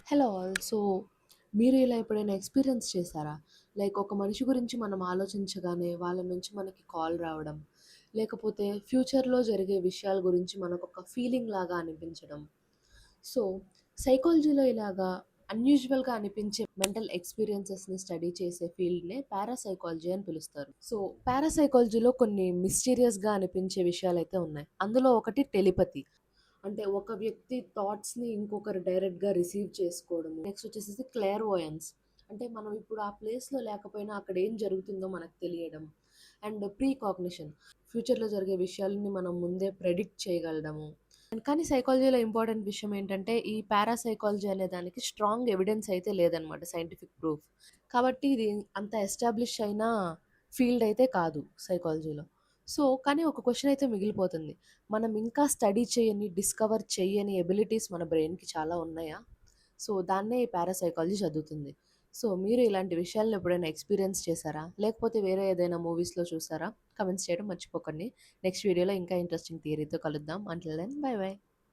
Hello all. So, మీరు ఇలా ఎప్పుడైనా ఎక్స్‌పీరియన్స్ చేశారా? లైక్ ఒక మనిషి గురించి మనం ఆలోచించగానే వాళ్ళ నుంచి మనకి కాల్ రావడం, లేకపోతే ఫ్యూచర్‌లో జరిగే విషయాల గురించి మనకొక ఫీలింగ్ లాగా అనిపించడం. సో, సైకాలజీలో ఇలాగా అన్‌యూజువల్‌గా అనిపించే మెంటల్ ఎక్స్‌పీరియన్సెస్‌ని స్టడీ చేసే ఫీల్డ్‌నే పారాసైకాలజీ అని పిలుస్తారు. సో, పారాసైకాలజీలో కొన్ని మిస్టీరియస్‌గా అనిపించే విషయాలైతే ఉన్నాయి. అందులో ఒకటి టెలిపతి. అంటే ఒక వ్యక్తి థాట్స్‌ని ఇంకొకరు డైరెక్ట్‌గా రిసీవ్ చేసుకోవడము. నెక్స్ట్ వచ్చేసేసి క్లేర్వోయన్స్. అంటే మనం ఇప్పుడు ఆ ప్లేస్‌లో లేకపోయినా అక్కడ ఏం జరుగుతుందో మనకు తెలియడం. అండ్ ప్రీకాగ్నిషన్. ఫ్యూచర్‌లో జరిగే విషయాలని మనం ముందే ప్రెడిక్ట్ చేయగలడము. అండ్ కానీ సైకాలజీలో ఇంపార్టెంట్ విషయం ఏంటంటే ఈ పారాసైకాలజీ అనే దానికి స్ట్రాంగ్ ఎవిడెన్స్ అయితే లేదనమాట, సైంటిఫిక్ ప్రూఫ్. కాబట్టి ఇది అంత ఎస్టాబ్లిష్ అయిన ఫీల్డ్ అయితే కాదు సైకాలజీలో. సో, కానీ ఒక క్వెషన్ అయితే మిగిలిపోతుంది. మనం ఇంకా స్టడీ చేయని, డిస్కవర్ చెయ్యని ఎబిలిటీస్ మన బ్రెయిన్‌కి చాలా ఉన్నాయా? సో, దాన్నే ఈ పారాసైకాలజీ చదువుతుంది. సో, మీరు ఇలాంటి విషయాలను ఎప్పుడైనా ఎక్స్‌పీరియన్స్ చేశారా? లేకపోతే వేరే ఏదైనా మూవీస్‌లో చూసారా? కామెంట్స్ చేయడం మర్చిపోకండి. నెక్స్ట్ వీడియోలో ఇంకా ఇంట్రెస్టింగ్ థియరీతో కలుద్దాం. Until then bye by.